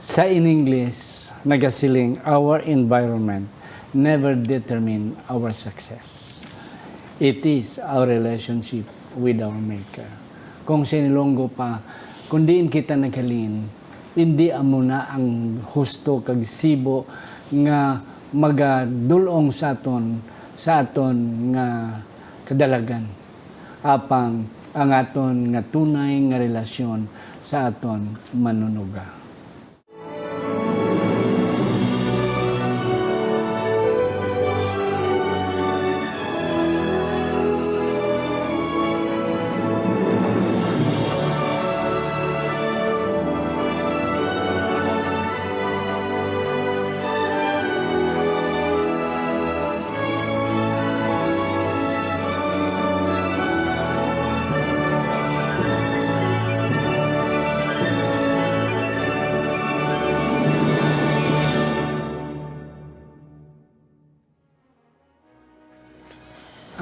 Sa in English, nagasiling, our environment never determine our success. It is our relationship with our Maker. Kung sinilonggo pa, kung diin kita naghalin, hindi amo na ang husto kag sibo nga magadulong sa aton nga kadalagan. Apang ang aton nga tunay nga relasyon sa aton manunuga.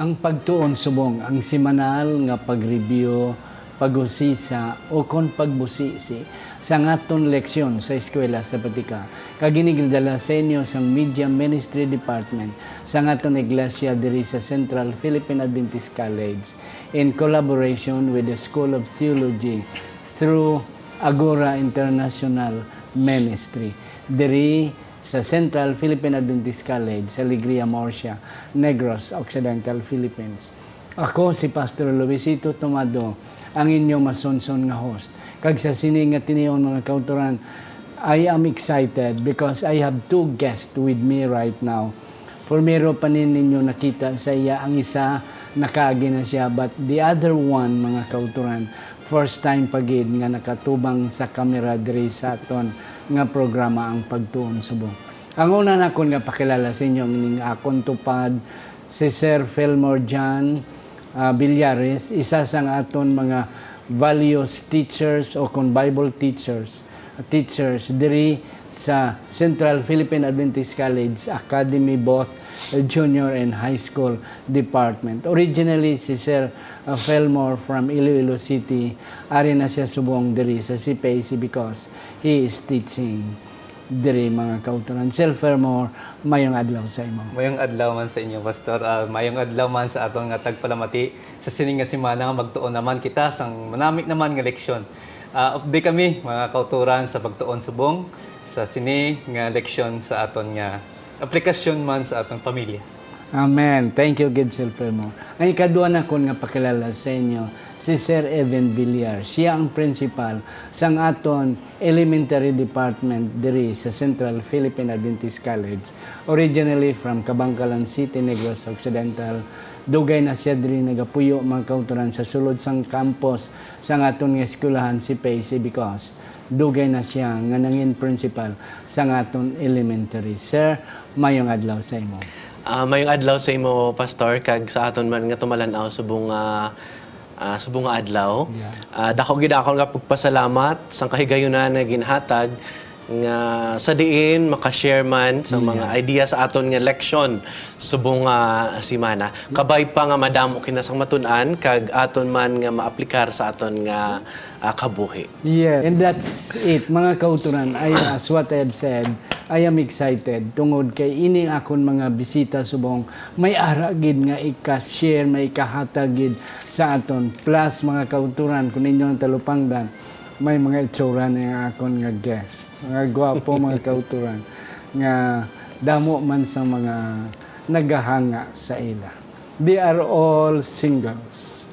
Ang pagtuon subong, ang semanal nga pag-review, pag-usisa o kon pagbusisi sa ngaton leksyon sa eskwela sa Batika. Kaginigdala sa inyo sang Media Ministry Department sa ngaton iglesia diri sa Central Philippine Adventist College in collaboration with the School of Theology through Agora International Ministry. Diri sa Central Philippine Adventist College sa Alegria, Murcia, Negros Occidental, Philippines. Ako si Pastor Luisito Tomado, ang inyong masonson nga host. Kag sa sini nga tiniyon mga kauturan, I am excited because I have two guests with me right now. For mero pa ninyo nakita sa iya, ang isa nakaagi na siya, but the other one mga kauturan, first time pagid nga nakatubang sa kamera diri sa aton nga programa ang pagtuon subong. Ang una na akong nga pakilala sa inyo, meaning akong tupad, si Sir Fillmore John Villares, isa sa aton mga values teachers o kung Bible teachers diri sa Central Philippine Adventist College Academy, both junior and high school department. Originally, si Sir Fillmore from Iloilo City, ari na siya subong diri sa CPAC because he is teaching diri mga kauturan. Sir Fillmore, mayong adlaw sa imo. Mayong adlaw man sa inyo, Pastor. Mayong adlaw man sa aton nga tagpalamati sa sining nga semana nga magtuon naman kita sang manamik naman nga leksyon. Update kami mga kauturan sa pagtuon subong sa sini nga leksyon sa aton nga aplikasyon man sa atong pamilya. Amen. Thank you, good Sir Fillmore. Ang ikaduha na ko nga pakilala sa inyo, si Sir Evan Villar. Siya ang principal sang aton elementary department diri sa Central Philippine Adventist College. Originally from Cabangcalan City, Negros Occidental. Dugay na siya diri nagapuyo mga kauturan sa sulod sang campus sang aton nga eskwelahan si PAC because dugay na siya nga nangin principal sa aton elementary. Sir, mayong adlaw sa imo. Mayong adlaw sa imo, Pastor, kag sa aton man nga tumalanaw subong subong nga adlaw. Dako gid ako nga pagpasalamat sang kahigayunan nga ginhatag nga sa diin makashare man sa mga idea sa aton nga leksyon subong semana. Kabay pa nga madamo kinasang matun-an kag aton man nga maaplikar sa aton nga kabuhi. Yeah, and that's it. Mga kauturan, as what I have said, I am excited tungod kay ining akon mga bisita subong may ara gid nga ika-share, may ikahatag gid sa aton. Plus mga kauturan kun inyong talupangdan, may mga itsura na akon nga guest. Mga gwapo mga kauturan nga damo man sa mga nagahanga sa ila. They are all singles.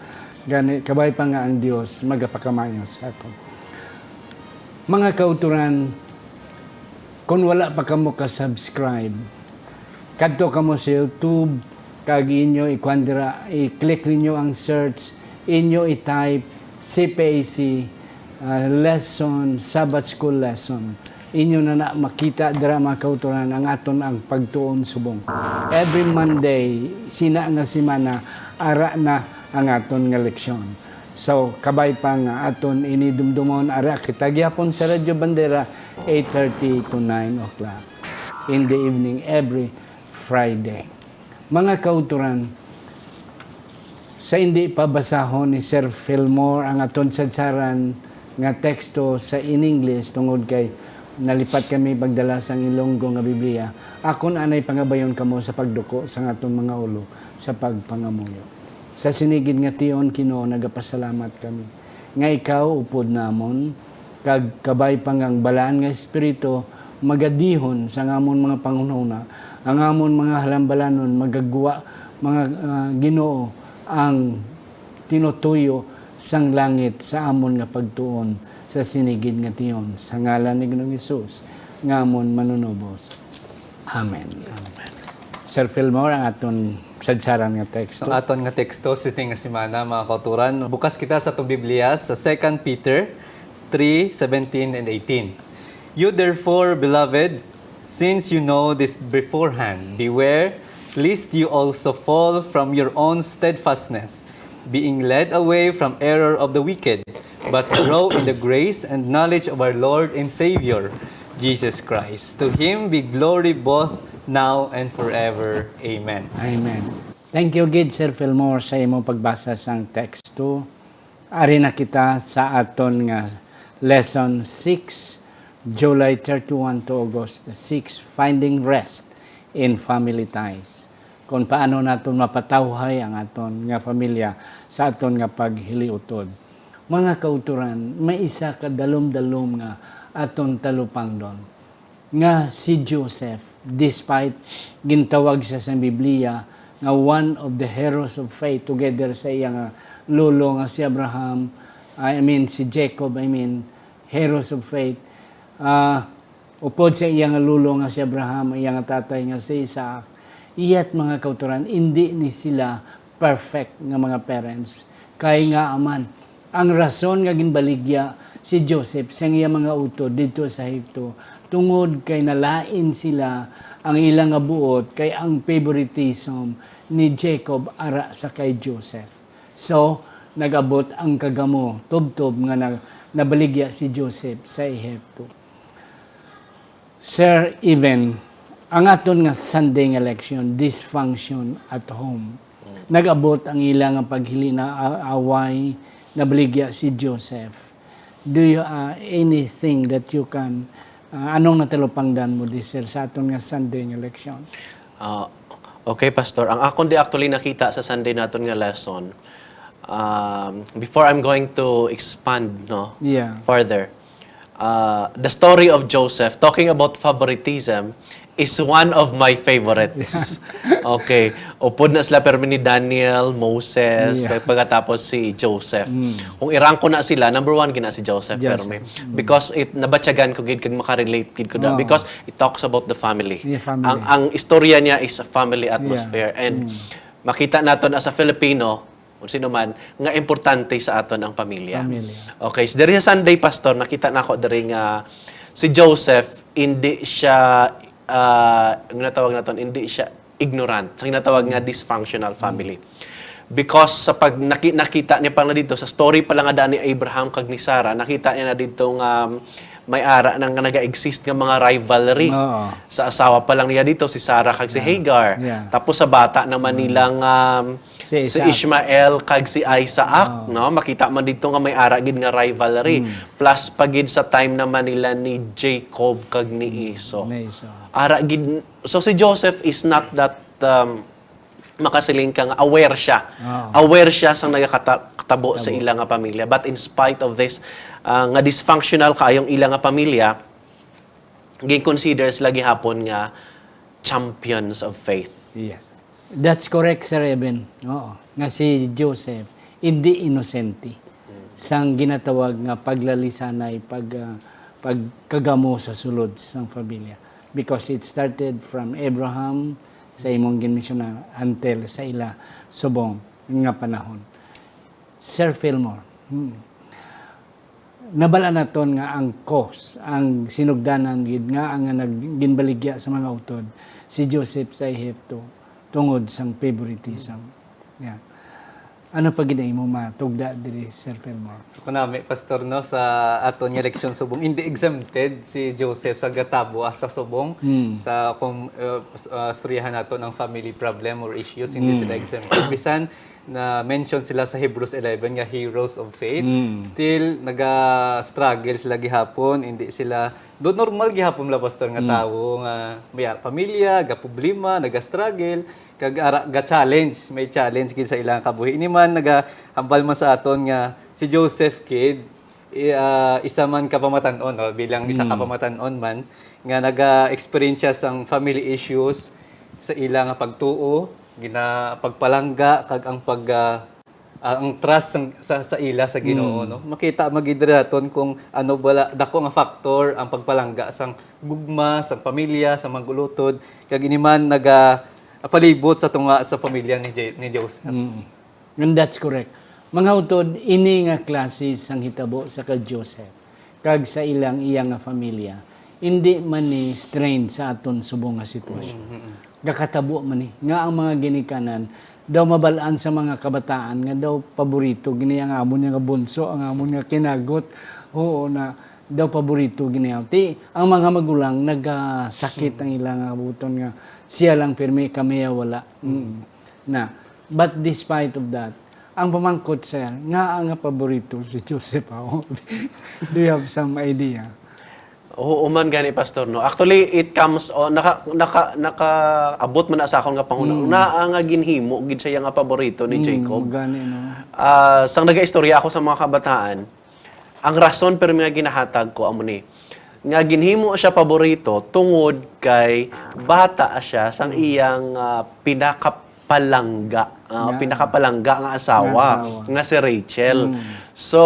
Gani kabay pa nga ang Dios magapakamayo sa aton. Mga kauturan, kung wala pa kamo ka-subscribe, kadto kamo sa YouTube, kag inyo i-click ninyo ang search, inyo i-type CPAC lesson, Sabbath School lesson. Inyo na makita dira mga kauturan ang aton ang pagtuon subong. Every Monday, sina nga semana, ara na ang aton nga leksyon. So, kabay pa nga aton inidumdumon, ara kita gyapon sa Radyo Bandera, 8:30 to 9 o'clock in the evening every Friday. Mga kauturan, sa hindi pabasahon ni Sir Fillmore ang aton sadsaran nga teksto sa in English tungod kay nalipat kami pagdala sang Ilonggo nga Biblia. Akon anay pangabayon kamo sa pagduko sa aton mga ulo sa pagpangamuyo. Sa sinigid nga tion Ginoo nagapasalamat kami. Nga ikaw upod namon kag kabay pangang balaan nga espiritu magadihon sa ngamon mga pangunahuna, ang amon mga halambalanon magagwa mga Ginoo ang tinutuyo sang langit sa amon nga pagtuon sa sinigid nga tiyon sa ngalan ni Ginoong Hesus ngamon manunubos. Amen. Amen. Sir Fillmore, ang aton sadsaran nga teksto. Ang aton nga teksto sitting nga semana mga kauturan. Bukas kita sa itong Biblia sa 2 Peter 3:17 and 18. You therefore, beloved, since you know this beforehand, beware lest you also fall from your own steadfastness, being led away from error of the wicked, but grow in the grace and knowledge of our Lord and Savior, Jesus Christ. To Him be glory both now and forever. Amen. Amen. Thank you, Gid, Sir Fillmore, sa imong pagbasa sang teksto. Ari na kita sa aton nga lesson 6, July 31 to August 6, Finding Rest in Family Ties. Kung paano naton mapatawhay ang aton nga pamilya sa aton nga paghiliutod. Mga kauturan, may isa ka dalom-dalom nga aton talupangdon. Nga si Joseph, despite gintawag siya sa Biblia, nga one of the heroes of faith together sa iya nga lolo nga si Abraham, si Jacob, heroes of faith. Upod sa iya nga lolo nga si Abraham, iya nga tatay nga si Isaac, iyat mga kauturan, hindi ni sila perfect nga mga parents. Kay nga aman, ang rason nga ginbaligya si Joseph sa iya mga utod dito sa Egipto, tungod kay nalain sila ang ilang nga buot kay ang favoritism ni Jacob ara sa kay Joseph. So, nagabot ang kagamo, tubtob nga nabaligya si Joseph sa Ehipto. Sir, even, ang aton nga Sunday nga election, dysfunction at home. Nag-abot ang ilang nga paghili na away, nabaligya si Joseph. Do you, anything that you can, anong natalupangdan mo this sir sa aton nga Sunday nga election? Okay, Pastor. Ang akong di actually nakita sa Sunday naton nga lesson, before I'm going to expand further, the story of Joseph, talking about favoritism, is one of my favorites. Okay. Upod na sila permi ni Daniel, Moses, pagkatapos si Joseph. Kung irangko na sila, number one gina si Joseph permi. Because nabatyagan ko gid kag makarelate gid ko na. Because it talks about the family. Family. Ang istorya niya is a family atmosphere. And makita naton as a Filipino, kung sino man, nga importante sa aton ang pamilya. Okay, so diri sa Sunday, Pastor, nakita na ako diri nga si Joseph, hindi siya, ang natawag naton, hindi siya ignorant. Sa ginatawag nga dysfunctional family. Because sa pag nakita niya pa na dito, sa story pa lang nga ni Abraham kag ni Sarah, nakita niya na dito nga may ara nang naga-exist nga mga rivalry. Sa asawa pa lang niya dito, si Sarah kag si Hagar. Tapos sa bata naman nilang si Ishmael kag si Isaac, no? Makita man dito nga may ara gid nga rivalry. Plus pagid sa time naman nila ni Jacob kag ni Esau. Ara gid, so si Joseph is not that makasiling ka nga aware siya. Aware siya sa nagakatabo sa ilang nga pamilya. But in spite of this, nga dysfunctional kaayong ilang nga pamilya, gi-considers lagi hapon nga champions of faith. Yes. That's correct, Sir Eben. Oo. Nga si Joseph, hindi inosente. Sang ginatawag nga paglalisanay, pagkagamo sa sulod sang pamilya. Because it started from Abraham sa imong ginmisyonan until sa ila subong nga panahon. Sir Fillmore, nabala naton nga ang cause, ang sinugdanan gid nga ang ginbaligya sa mga utod si Joseph sa Ehipto tungod sang favoritism. Ano pa gid mo matugda diri, Sir Fillmore? So kunami, Pastor, no, sa aton nga eleksyon subong, hindi exempted si Joseph sa gatabo hasta subong sa kung storyahan nato ng family problem or issues, hindi sila exempted. Bisan na mention sila sa Hebrews 11 nga heroes of faith. Still naga-struggle sila gihapon, hindi sila do normal gihapon la pastor nga tawo nga may pamilya, ga problema, naga-struggle, kag ga challenge, may challenge gid sa ilang kabuhi. Ini man nagahambal man sa aton nga si Joseph Kid isa man kapamatan-on no? Bilang isa kapamatan-on man nga naga-experience siya sang family issues sa ilang pagtuo, pagpalangga kag ang trust sa ila sa Ginoo no. Makita magidraton kung ano bala dako nga factor ang pagpalangga sang gugma, sang pamilya, sa manggulutod kag ini man palibot sa tunga sa pamilya ni Joseph. And that's correct. Mga utod, ini nga klase sang hitabo sa kag Joseph kag sa iyang nga pamilya. Hindi man ni strain sa aton subong nga sitwasyon. Gakatabo man ni nga ang mga ginikanan daw mabalaan sa mga kabataan nga daw paborito gini ang amon nga bunso, ang amon nga kinagot. Oo na daw paborito gini. Ang mga magulang nagasakit ang ilang abuton nga siya lang pirmi kami wala. Na but despite of that, ang pamangkot siya nga ang paborito si Joseph. Do you have some idea? Oo man gani pastor no. Actually it comes naka abot man na sa akon nga panghuna. Naa nga ginhimo gid siya nga paborito ni Jacob. Gani no. Sang nagaistorya ako sa mga kabataan, ang rason pero nga ginahatag ko amo ni nga ginhimo siya paborito tungod kay bata siya sang iyang pinakapalangga nga asawa nga si Rachel. So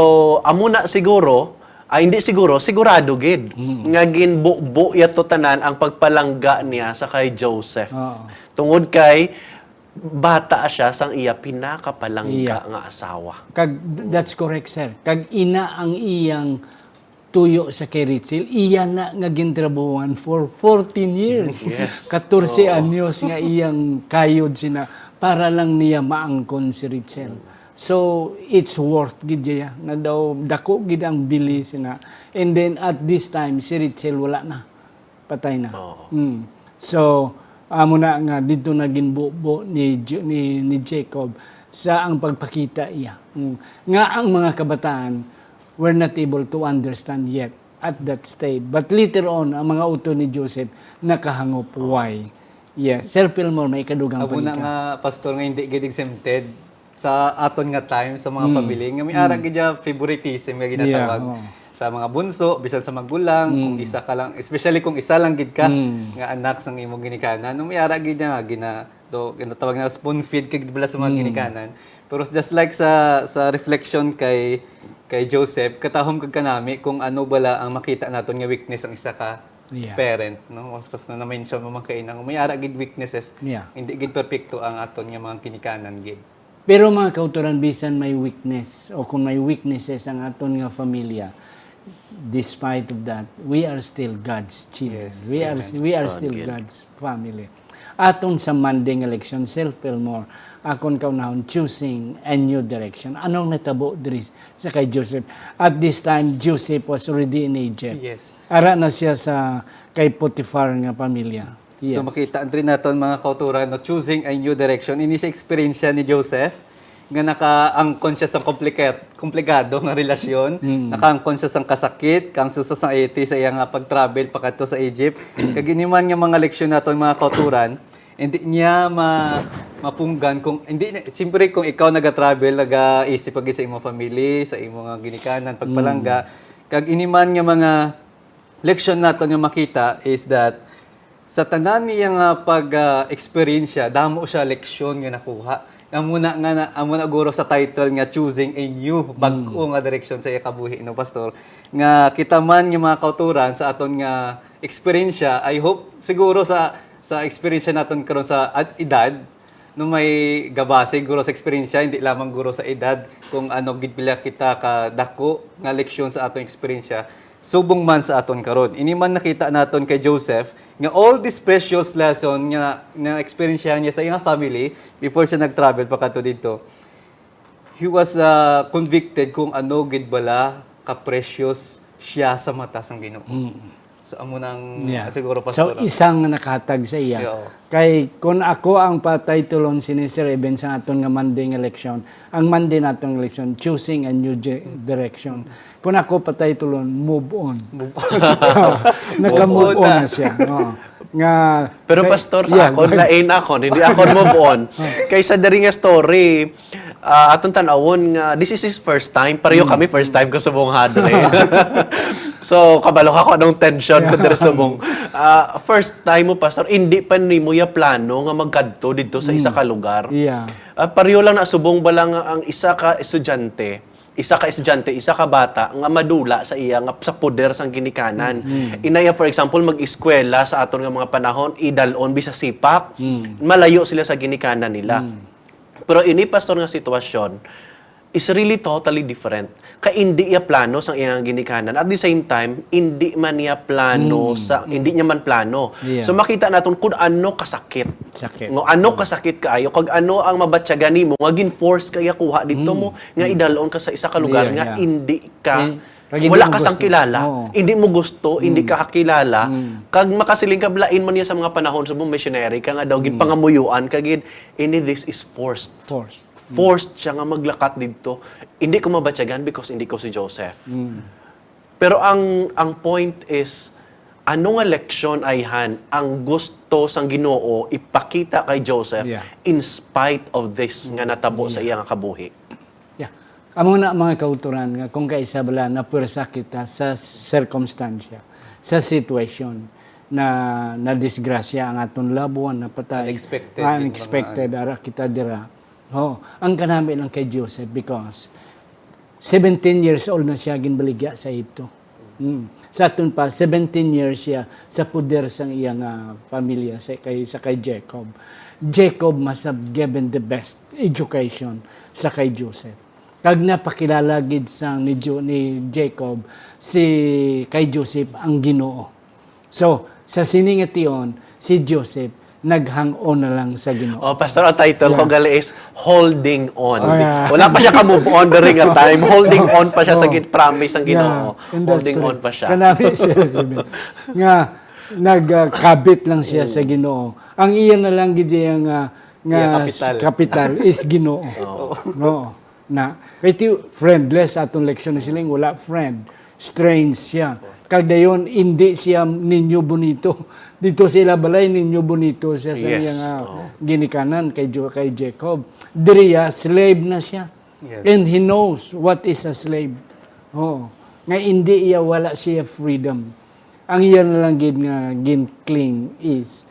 amo na siguro hindi siguro, sigurado gid. Nga ginbubo yato tanan ang pagpalangga niya sa kay Joseph. Tungod kay bata siya sang iya pinakapalangga nga asawa. Kag that's correct sir. Kag ina ang iyang tuyo sa kay Rachel, iya na nga gintrabuhan for 14 years. Yes. 14 anyos nga iyang kayod sina para lang niya maangkon si Rachel. So it's worth gid ya na daw dako gid ang bili sina. And then at this time si Rachel wala na. Patay na. So amo na nga dito na ginbubo ni Jacob sa ang pagpakita iya. Nga ang mga kabataan were not able to understand yet at that stage. But later on ang mga uto ni Joseph nakahangop why. Yes, Sir Pilmore may kadugang Amo na nga pastor nga hindi gid exempted sa aton nga time sa mga pamilya nga may ara gid favoritism nga ginatawag sa mga bunso bisan sa magulang kung isa ka lang especially kung isa lang gid ka nga anak sang imong ginikanan may ara gid nga ginatawag nga spoon feed kay bala sa mga ginikanan pero just like sa reflection kay Joseph katahom kag kanami kung ano bala ang makita naton nga weakness ang isa ka parent no pas na mention mo man kay nang may ara gid weaknesses hindi gid perpekto ang aton nga mga ginikanan gid. Pero mga kauturan, bisan may weakness o kung may weaknesses ang aton nga familia, despite of that, we are still God's children. Yes, We are still God's family. Aton sa Monday election, Sir Pilmore, akon kaunahon choosing a new direction. Anong natabo diri sa kay Joseph? At this time, Joseph was already in Egypt. Yes. Ara na siya sa kay Potiphar nga pamilya. Yes. So makita rin naton mga kauturan no choosing a new direction ini sa experience ni Joseph nga naka-angkon siya sa komplikado nga relasyon, naka-angkon siya sa kasakit, kang susas sa iti sa iyang pag-travel pakadto sa Egypt. Kag iniman nga mga leksyon naton mga kauturan, hindi niya mapunggan kung hindi siyempre kung ikaw naga-travel, naga-isip pag sa imong family, sa imong ginikanan, pagpalangga, kag iniman nga mga leksyon naton nga makita is that sa tanan niya nga pag-experience damo siya leksyon nga nakuha. Amo na guro sa title nga choosing a new bag-o nga direksyon sa iya kabuhi no pastor. Nga kita man nga mga kauturan sa aton nga experience I hope siguro sa experience naton karon sa edad no may gabase guro sa experience hindi lamang guro sa edad kung ano gid pila kita ka dako nga leksyon sa aton experience subong man sa aton karon. Ini man nakita naton kay Joseph nga all this precious lesson nga experience niya sa iyang family before siya nag-travel pa kadto dito. He was convicted kung ano gid bala ka precious siya sa mata sang Ginoo. So, amo nang Yeah. siguro So, pastor. isang nakahatag sa iya. Yeah. Kay kung ako ang patay tulon si Sir Eben sa aton nga Monday nga election, ang Monday natong election, choosing a new direction. Kung ako patay tulon, move on. Naka-move Move on on na. na siya. Oo. Nga, Pero kay- pastor, yeah, ako lain ako, hindi ako move on. Kaysa diri nga story, atong tanawon nga this is his first time, pareho kami first time ko subong hadre. So kabalo ako anong tension ko diri subong. First time mo pastor, hindi pa nimo ya plano nga magkadto didto sa isa ka lugar. Yeah. Pareho lang na subong balang ang isa ka estudyante, isa ka bata nga madula sa iya nga sa poder sang ginikanan. Inaya for example mag-eskwela sa aton nga mga panahon idalon bisa sipak, malayo sila sa ginikanan nila. Pero ini pastor nga sitwasyon is really totally different. Kay hindi iya plano sang iyang ginikanan. At the same time, hindi man niya plano hindi niya man plano. Yeah. So makita naton kung ano kasakit. Sakit. No, ano kasakit kaayo kag ano ang mabatyagan nimo nga gin-force kaya kuha dito mo nga idalon ka sa isa ka lugar Yeah, nga yeah. hindi ka Kag hindi wala mo ka sang gusto. kilala, Oo. hindi mo gusto, hindi ka kakilala, kag makasiling ka blain man niya sa mga panahon sa mga missionary ka nga daw gin pangamuyuan kag ini this is forced. Forced siya nga maglakat dito. Hindi ko mabatyagan because hindi ko si Joseph. Pero ang point is, ano nga leksyon ay ang gusto sang Ginoo ipakita kay Joseph Yeah. in spite of this nga natabo sa iyang kabuhi. Yeah. Amo na mga kauturan nga kung kaisa bala na pwersa kita sa circumstansya, sa situation na disgrasya ang aton labuan na patay. Unexpected. Unexpected ara kita dira. Ang kanami lang kay Joseph because 17 years old na siya ginbaligya sa Egypto. Sa aton pa 17 years siya sa puder sang iyang pamilya sa kay Jacob. Jacob must have given the best education sa kay Joseph. Kag napakilala gid sang ni Jacob si kay Joseph ang Ginoo. So sa siningation si Joseph naghang-on na lang sa Ginoo. Oh, pastor, ang title ko gali is Holding On. Oh, yeah. Wala pa siya ka-move on during a time. Holding on pa siya sa promise ng Ginoo. and that's Holding on correct. pa siya. Kanami siya. Nga nagkabit lang siya sa Ginoo. Ang iyan na lang gid yang nga Yeah, kapital. kapital is Ginoo. Oo. Na kay friendless atong leksyon na siling wala friend. Strange siya. Kag dayon hindi siya ninyo bonito. Dito sila balay ninyo bonito siya sa Yes. iyang ginikanan kay Jacob. Diriya slave na siya. Yes. And he knows what is a slave. Oh, nga hindi iya wala siya freedom. Ang iya na lang gid nga ginkling is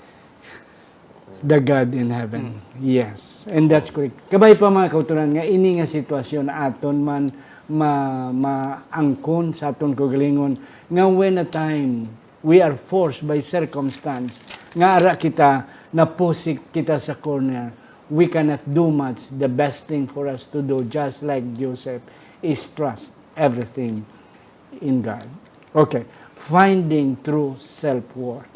the God in heaven. Yes. And that's correct. Kabay pa mga kauturan nga ini nga sitwasyon aton man maangkon sa aton kagalingon nga when a time we are forced by circumstance nga ara kita napusik kita sa corner, we cannot do much. The best thing for us to do, just like Joseph, is trust everything in God. Okay. Finding true self-worth.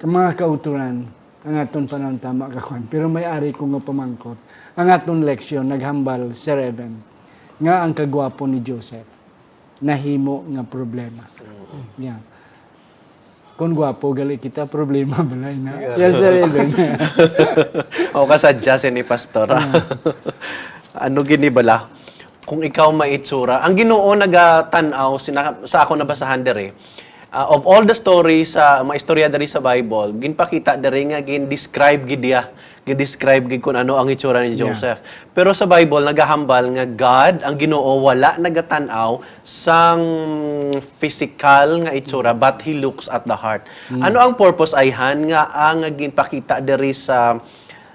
Mga kauturan, ang aton panahon tama kakuan. Pero may ari ko nga pamangkot. Ang aton leksyon, naghambal Sir Evan, nga ang kagwapo ni Joseph, nahimo nga problema. Yan. Kung gwapo, gali kita, problema balay na. Yes, Sir Evan. O kasadya ni pastor. Ano gini bala? Kung ikaw maitsura, ang Ginoo nagatanaw sa ako nabasahan dere. Of all the stories sa mga istorya diri sa Bible, ginpakita dere nga gin-describe gid dia, gin-describe gid kung ano ang itsura ni Joseph. Pero sa Bible nagahambal nga God, ang Ginoo wala nagatanaw sang physical nga itsura but he looks at the heart. Ano ang purpose ayhan nga ang ginpakita diri sa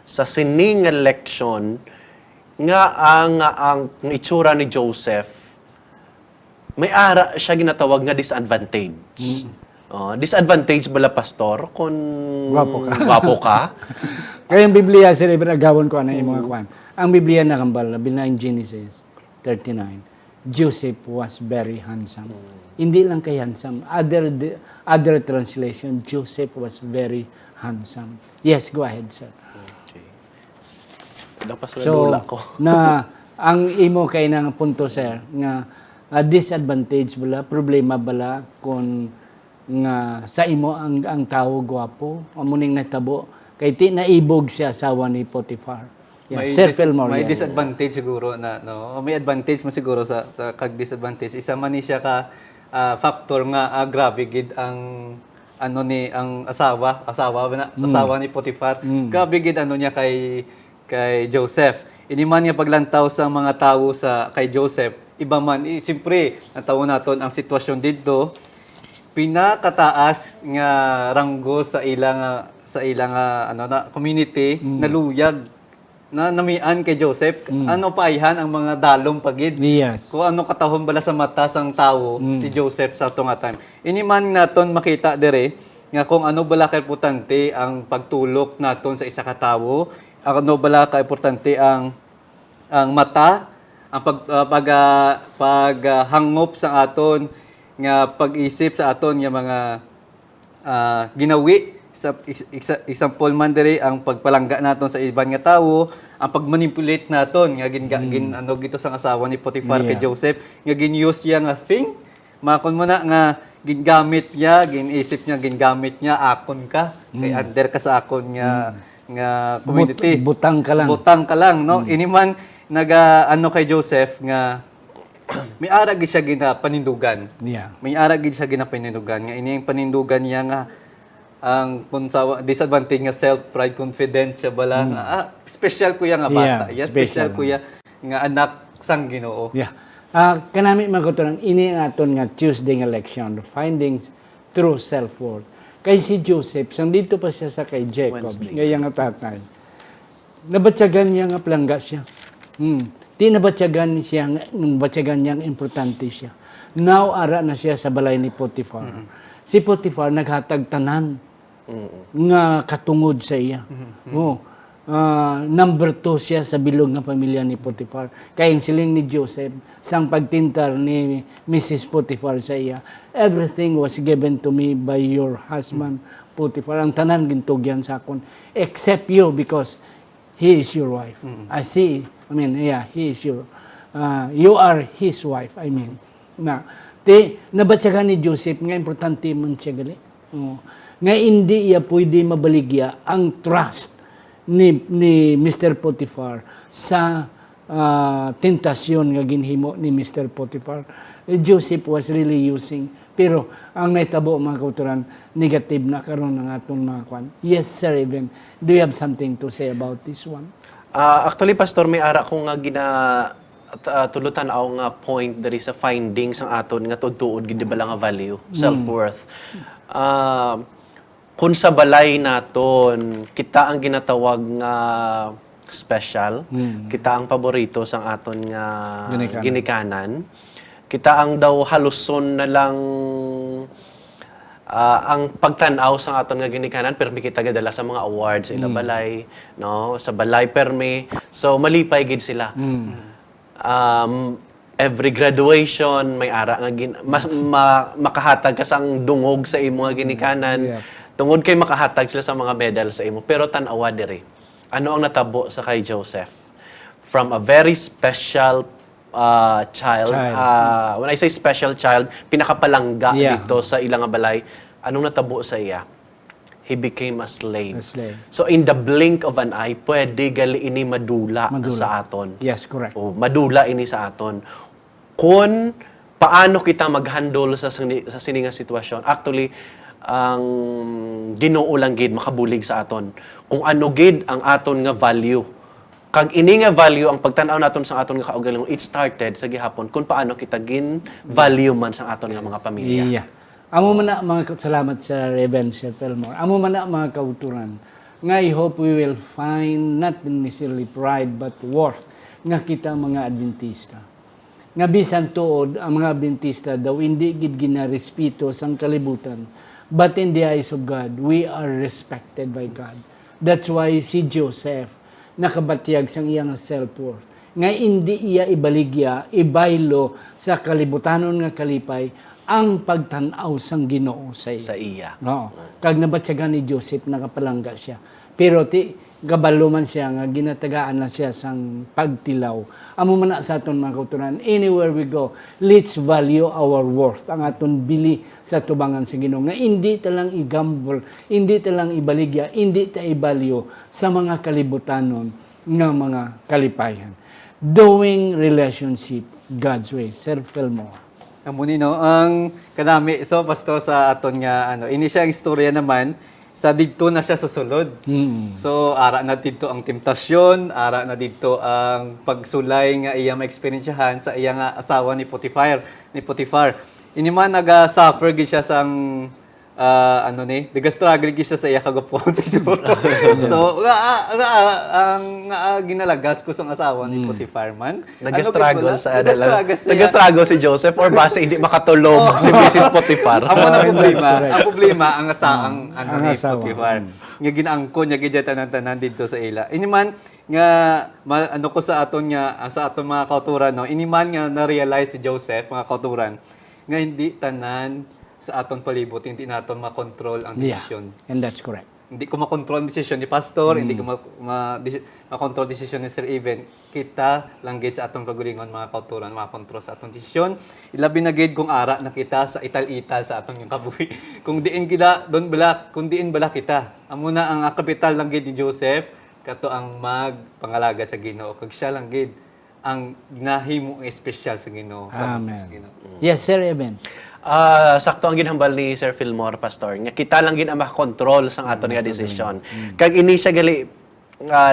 sining nga leksyon nga ang itsura ni Joseph may ara siya ginatawag nga disadvantage. Disadvantage bala pastor kung gwapo ka. Kaya ang Biblia, Sir Evan, agawon ko ano yung mga kwan. Ang Biblia nakambal, binang Genesis 39, Joseph was very handsome. Hindi lang kay handsome. Other translation, Joseph was very handsome. Yes, go ahead, sir. Dapat So, ko. na ang imo kay nang punto, sir, nga disadvantage bala, problema bala kung nga sa imo ang tao gwapo, amuning natabo kay ti naibog siya asawa ni Potiphar. Yeah, Sir Fillmore, may yeah. disadvantage siguro na no. May advantage man siguro sa kag disadvantage. Isa man ni siya ka factor nga grabe gid ang ano ni ang asawa ni Potiphar. Grabe gid ano niya kay Joseph. Iniman niya paglantaw sa mga tao kay Joseph. Iba man siyempre natawo naton ang sitwasyon dito. Pinakataas nga ranggo sa ilang community naluyag na namian kay Joseph. Ano paayhan ang mga dalom pagid. Yes. Kung ano katahon bala sa mata sang tao si Joseph sa tunga time. Iniman naton makita dire nga kung ano bala ka importante ang pagtulok naton sa isa ka tawo, ano bala ka importante ang mata, ang paghangop sa aton nga pag-isip sa aton nga mga ginawi sa example man diri ang pagpalangga naton sa iban nga tawo, ang pagmanipulate naton nga ano gito sa asawa ni Potiphar kay Joseph nga gin-use niya nga thing makon mo na nga gingamit niya, ginisip niya gingamit niya akon ka kay under ka sa akon nga community. Butang ka lang. Butang ka lang, no? Iniman ano kay Joseph nga may ara gid siya panindugan. Yeah. May ara gid siya panindugan nga ini ang panindugan niya nga ang kung sa disadvantage nga self-pride, confidence siya bala nga special kuya nga bata. Yeah, Special special. kuya nga anak sang Ginoo. Yeah. Kanami maguturan ini ang aton nga Tuesday nga lection, finding true self-worth. Kay si Joseph, sang dito pa siya sa kay Jacob, ngayang nga tatay. Nabatyagan niya nga plangga siya. Di nabatyagan siya, nabatyagan niya nga importante siya. Now, ara na siya sa balay ni Potiphar. Si Potiphar naghatag tanan nga katungod sa iya. Number 2 siya sa bilog nga pamilya ni Potiphar. Kaya ang siling ni Joseph, sang pagtintar ni Mrs. Potiphar sa iya, everything was given to me by your husband, Potiphar. Ang tanan gintugyan sa akon, except you because he is your wife. He is your, you are his wife, nabatsagan ni Joseph nga importante man siya gali. Nga hindi iya pwede mabaligya ang trust ni Mr. Potiphar sa tentasyon nga ginhimo ni Mr. Potiphar. Joseph was really using, pero ang naitabo mga kauturan, negative na karon ng atong mga kwan. Yes, Sir Evan, do you have something to say about this one? Actually, Pastor, may ara ko nga tulutan ako nga point dari sa findings ang aton nga tudtuod gid bala nga value, self-worth. Kung sa balay naton, kita ang ginatawag nga special, kita ang paborito sang aton nga ginikanan. Kita ang daw haluson na lang ang pagtanaw sa aton nga ginikanan, permi kita gadala sa mga awards sa balay, no, sa balay permi. So malipay gid sila. Every graduation may ara nga makahatag ka sang dungog sa imo nga ginikanan. Tungod kay makahatag sila sa mga medal sa imo, pero tan-awa diri. Ano ang natabo sa kay Joseph? From a very special child. When I say special child, pinakapalangga dito sa ilang balay. Anong natabo sa iya? He became a slave. So in the blink of an eye, pwede gali ini madula sa aton. Yes, correct. Madula ini sa aton. Kung paano kita mag-handle sa sininga sitwasyon, actually, ang Ginoo lang gid makabulig sa aton. Kung ano gid ang aton nga value. Kag ini nga value ang pagtan-aw naton sa aton nga kaugalingon, it started sa gihapon kung paano kita gin value man sa aton nga mga pamilya. Yeah. Amo man na mga salamat sa Reverend Sir Fillmore. Amo man na mga kauturan. Nga I hope we will find not necessarily pride but worth nga kita mga Adventista. Nga bisan tuod ang mga Adventista daw hindi gid ginarespeto sang kalibutan. But in the eyes of God, we are respected by God. That's why si Joseph nakabatyag sang iyang self-worth. Nga hindi iya ibaligya, ibaylo sa kalibutanon nga kalipay ang pagtanaw sang Ginoo sa iya. Sa iya. No. Kag nabatyagan ni Joseph nakapalangga siya. Pero kabalo man siya nga ginatagaan na siya sang pagtilaw. Amo man na sa aton mga kauturan, anywhere we go, let's value our worth. Ang aton bili sa tubangan sa Ginoo nga hindi talang i-gamble, hindi talang ibaligya, hindi ta i-value sa mga kalibutanon nga mga kalipayan. Doing relationship God's way. Sir Felmo. Amo ni no, ang kanami so pastor sa aton nga ini siya ang istorya naman sa didto na siya sa sulod. So ara na didto ang temptasyon, ara na didto ang pagsulay nga iya ma-experiensyahan sa iya nga asawa ni Potiphar. Ini man naga-suffer gid siya sang nag-struggle gid siya sa iya kagapon siguro. So ginalagas ko sang asawa ni Potiphar man. Nag-struggle sa Nag-struggle Nag-struggle si Joseph or base hindi makatulog si Mrs. Potiphar. Amo na problema. correct. Ang problema ang asaang Ang ni asawa. Potiphar. Nga ginaangko niya gid tanan-tanan dito sa ila. Ini man nga ko sa aton mga kauturan no. Ini man nga na-realize si Joseph mga kauturan nga hindi tanan sa aton palibot hindi naton makontrol ang Yeah, desisyon. and that's correct. Hindi ko makontrol ang desisyon ni pastor, hindi ko makontrol desisyon ni Sir Even. Kita lang gid sa atong kagalingon mga kauturan, makontrol sa atong desisyon. Ilabi na gid kung ara na kita sa ital-ital sa atong yung kabuhi. Kung diin bala kita. Amo na ang kapital lang gid ni Joseph kato ang magpangalaga sa Ginoo. Kag siya lang gid ang nahimo ang espesyal sa Ginoo. Sa Amen. Yes, Sir Eben. Sakto ang ginhambal ni Sir Fillmore, Pastor. Nga kita lang gid ang makakontrol sang aton nga decision. Kag ini siya gali,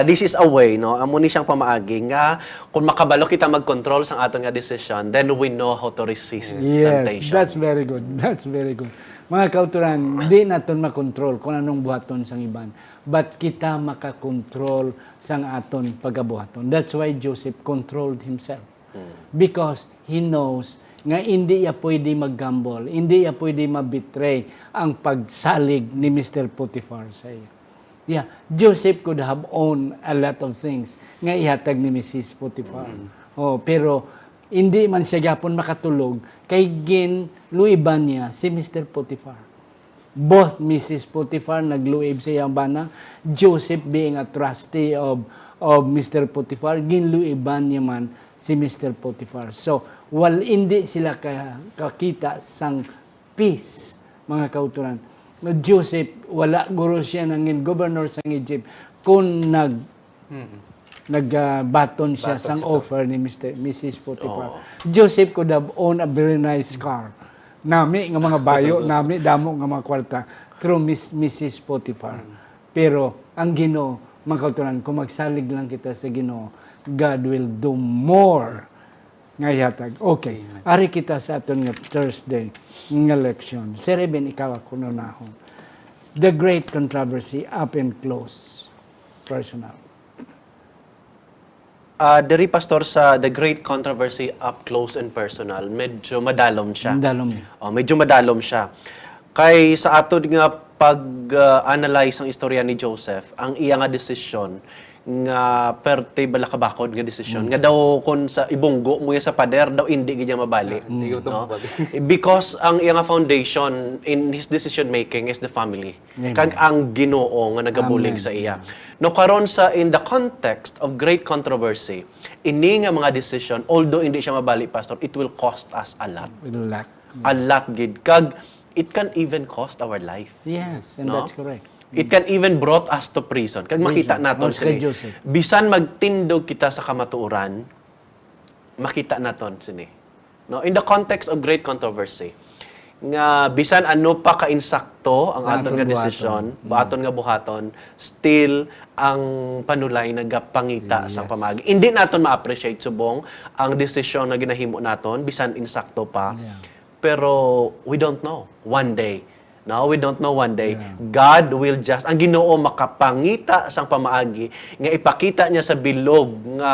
this is a way, no? Amo ni siyang pamaagi nga kung makabalo kita mag-control sang aton nga decision, then we know how to resist Yes, temptation. that's very good. That's very good. Mga kauturan, di naton makontrol kung anong buhaton sang iban. But kita makakontrol sang aton pagabuhaton. That's why Joseph controlled himself. Because he knows nga hindi ya pwede mag-gamble, hindi ya pwede mabetray ang pagsalig ni Mr. Potiphar sa iya. Yeah, Joseph could have owned a lot of things nga ihatag ni Mrs. Potiphar. Oh, pero hindi man siya gapon makatulog kay ginluiban niya si Mr. Potiphar. Both Mrs. Potiphar nagluib sa iyang bana, Joseph being a trustee of Mr. Potiphar, ginluiban niya man si Mr. Potiphar. So, hindi sila kakita sang peace, mga kauturan. Joseph, wala guro siya nangin governor sang Egypt kung nagbaton siya sang offer ni Mrs. Potiphar. Joseph could have owned a very nice car. Nami nga mga bayo, nami damo nga mga kwarta through Mrs. Potiphar. Pero ang Ginoo, mga kauturan, kung magsalig lang kita sa Ginoo, God will do more nga yatag. Okay. Ari kita sa aton nga Thursday nga leksyon. Sir Eben, ikaw ako nunahon. The great controversy up and close. Personal. Diri Pastor sa The Great Controversy Up Close and Personal, medyo madalom siya. Dalom niya. Medyo madalom siya. Kay sa ato nga pag-analyze ang istorya ni Joseph, ang iya nga desisyon nga perte bala kabakod nga desisyon nga daw kon sa ibunggo mo sa pader daw hindi gid niya mabali, no? Because ang iya nga foundation in his decision making is the family. Kag ang Ginoo nga nagabulig sa iya. No karon sa in the context of great controversy, ini nga mga decision although hindi siya mabali, Pastor, it will cost us a lot. Relax. A lot gid. Kag it can even cost our life. Yes, and No? that's correct. It can even brought us to prison. Kag makita naton Kay sini. Joseph. Bisan magtindog kita sa kamatuoran, makita naton sini. No, in the context of great controversy, nga bisan ano pa ka-insakto ang Sa aton aton nga buhaton. desisyon, aton nga buhaton, still ang panulay nagapangita sa pamagi. Hindi naton ma-appreciate subong ang desisyon na ginahimo naton bisan insakto pa. Yeah. Pero we don't know one day. No, we don't know one day. God will just, ang Ginoo makapangita sang pamaagi nga ipakita niya sa bilog nga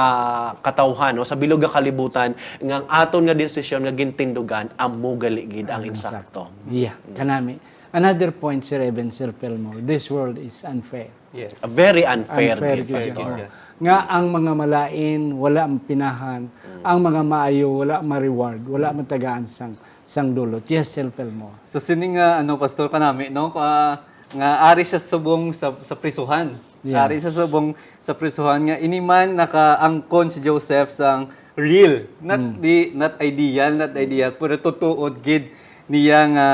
katawhan o sa bilog nga kalibutan nga ang aton nga desisyon nga gintindugan amo gali gid ang insakto. Yeah, kanami. Another point, Sir Eben, Sir Pelmo, this world is unfair. Yes. A very unfair, Unfair gift. gid, Unfair oo. gid. Nga ang mga malain, wala ang pinahan. Ang mga maayo, wala ma-reward. Wala matagaan sang dulot. Yes, Sir Pelmo. So sini nga pastor kanami no nga ari siya subong sa prisuhan. Yeah. Ari sa subong sa prisuhan nga iniman nakaangkon si Joseph sang real, not ideal, pero tutuod gid niya nga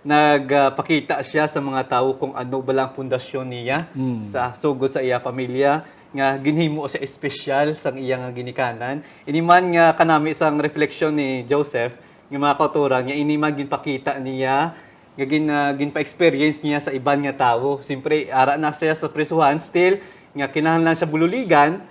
nagpakita siya sa mga tao kung ano ba lang pundasyon niya sa sugod sa iya pamilya nga ginhimo siya espesyal sang iya nga ginikanan. Iniman nga kanami sang refleksyon ni Joseph nga mga kauturan nga iniman ginpakita niya nga ginpa-experience niya sa iban nga tao. Siyempre, ara na siya sa prisuhan, still, nga kinahanglan siya bululigan,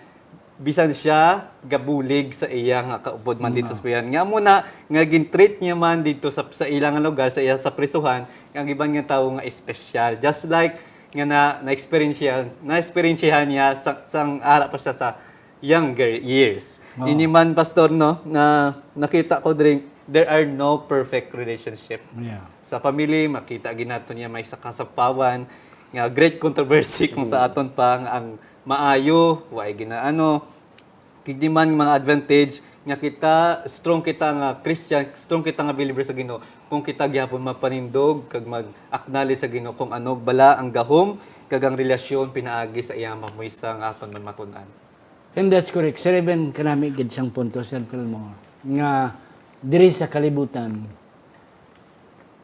bisan siya gabulig sa iya nga kaupod man dito sa prisuhan. Nga muna, nga gin-treat niya man dito sa ilang nga lugar, sa iya sa prisuhan, nga iban nga tao nga espesyal. Just like, nga na-experience niya sang ara pa siya sa younger years. Ini man, Pastor, no, na nakita ko din, there are no perfect relationship. Yeah. Sa pamilya, makita ginato niya may sakasapawan, nga great controversy kung sa aton pang ang maayo, way ginaano, kigdi man mga advantage, nga kita, strong kita nga Christian, strong kita nga believer sa Ginoo, kung kita gyapon mapanindog, kag mag-acknowledge sa Ginoo, kung ano bala ang gahom, kag ang relasyon pinaagi sa iyang mamuisa nga aton man matunan. And that's correct. Sir Eben, kanami gid sang punto, Sir Fillmore, nga diri sa kalibutan,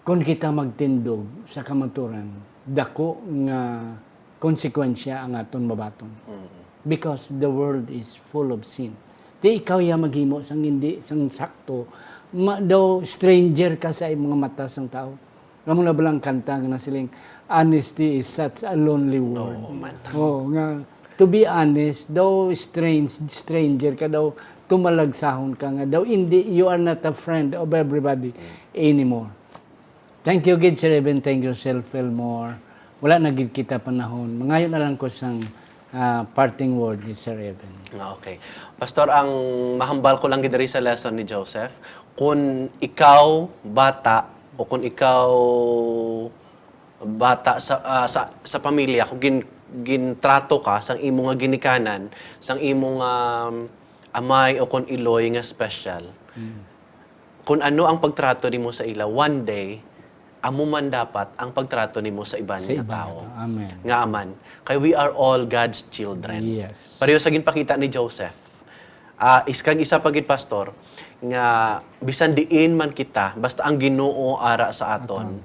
kung kita magtindog sa kamaturan, dako nga konsekwensya ang aton mabaton. Because the world is full of sin. Di ikaw ya maghimo sang hindi sang sakto, daw stranger ka sa mga mata sang tao. Kamo na balang kanta nga nasiling honesty is such a lonely word. Nga to be honest, daw stranger ka daw, tumalagsahon ka nga daw, hindi, you are not a friend of everybody anymore. Thank you, Gid Sir Eben. Thank you, Sir Fillmore. Wala na gid kita panahon. Mangayon na lang ko sang parting word ni Sir Eben. Okay. Pastor, ang mahambal ko lang gid diri sa lesson ni Joseph, kung ikaw bata o kung ikaw bata sa pamilya, kung gintrato ka sang imong nga ginikanan, sang imong amay o kung iloy nga special. Kung ano ang pagtrato nimo sa ila, one day amo man dapat ang pagtrato nimo sa iban nga tao. Amen. Nga aman. Kay we are all God's children. Yes. Pareho sa ginpakita ni Joseph. Iskang isa pagid pastor nga bisan diin man kita basta ang Ginoo ara sa aton,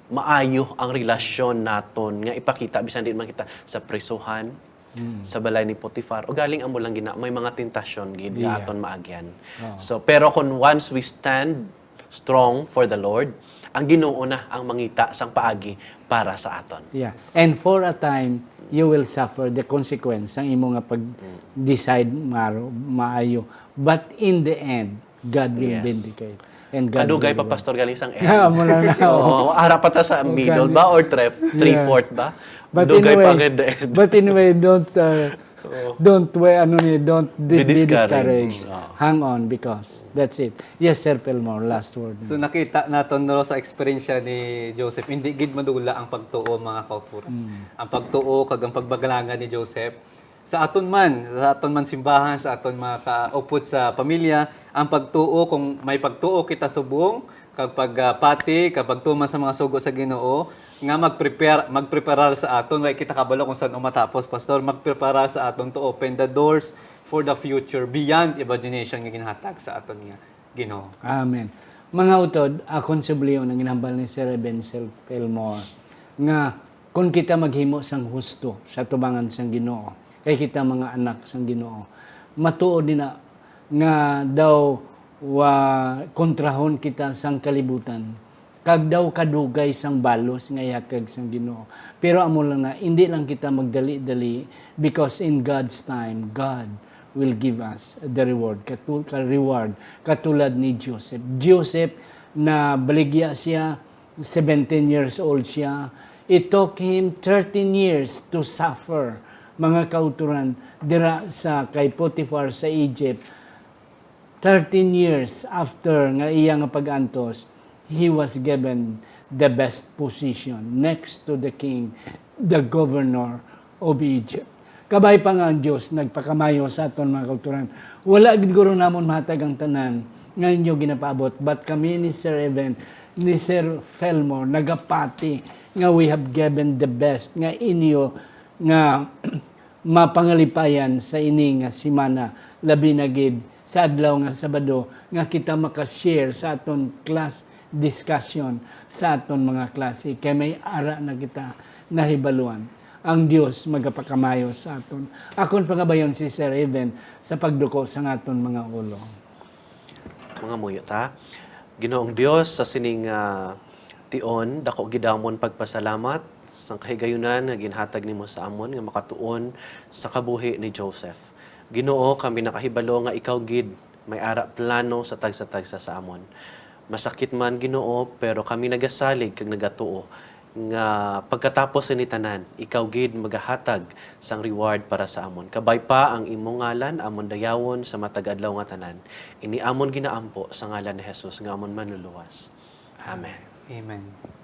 maayo ang relasyon naton nga ipakita bisan diin man kita sa prisuhan, sa balay ni Potifar o galing amo lang gina may mga tentasyon gid nga aton maagyan. So pero kung once we stand strong for the Lord, ang Ginoo na ang mangita sang paagi para sa aton. Yes. And for a time, you will suffer the consequence ang imo nga pag-decide maayo. But in the end, God will vindicate. And God Kadugay will pa pastor galing sang end. Mo lang na. Oo, ara pa ta sa middle ba or three-fourth ba? But Dugay pa anyway, gid the end. but anyway, don't be discouraged. Hang on because that's it. Yes, Sir Fillmore, last word. So nakita naton no sa eksperyensya ni Joseph, hindi gid madula ang pagtuo mga kauturan. Ang pagtuo kag ang pagbagalangan ni Joseph sa aton man simbahan, sa aton mga kaupod sa pamilya, ang pagtuo kung may pagtuo kita subong kag pagpati kapag tuman sa mga sugo sa Ginoo nga magpreparar sa aton way kita kabalo kung saan matapos pastor magpreparar sa aton to open the doors for the future beyond imagination nga ginhatag sa aton nga Ginoo. Amen. Mga utod, akong subliyon ang ginambal ni Sir Eben Fillmore nga kung kita maghimo sang husto sa tubangan sang Ginoo, kay kita mga anak sang Ginoo, matuod din na nga daw kontrahon kita sang kalibutan. Kag daw kadugay sang balos nga yakag sang Ginoo. Pero amo lang na hindi lang kita magdali-dali because in God's time, God will give us the reward. Katulad ni Joseph. Joseph na baligya siya, 17 years old siya. It took him 13 years to suffer mga kauturan dira sa kay Potiphar sa Egypt. 13 years after nga iya nga pag-antos, he was given the best position next to the king, the governor of Egypt. Kabay pa nga ang Diyos, nagpakamayo sa aton mga kauturan. Wala guro namon mahatag ang tanan, ngayon nyo ginapaabot. But kami ni Sir Eben, ni Sir Fillmore, nagapati nga we have given the best nga inyo nga mapangalipayan sa ini nga simana labi na gid sa adlaw nga Sabado nga kita maka-share sa aton class discussion sa aton mga klase kay may ara na kita nahibaluan. Ang Dios magapakamayo sa aton. Akon pangabayon si Sir Even sa pagduko sa aton mga ulo. Mga muyo ta. Ginoong Dios sa sining tion dako gidamon pagpasalamat sang kahigayunan nga ginhatag nimo sa amon nga makatuon sa kabuhi ni Joseph. Ginoo, kami nakahibalo nga ikaw gid may ara plano sa tagsa-tagsa sa amon. Masakit man Ginoo, pero kami nagasalig kag nagatuo nga pagkatapos ni tanan, ikaw gid magahatag sang reward para sa amon. Kabay pa ang imong ngalan amon dayawon sa matag adlaw nga tanan. Ini amon ginaampo sa ngalan ni Jesus nga amon manluluwas. Amen. Amen.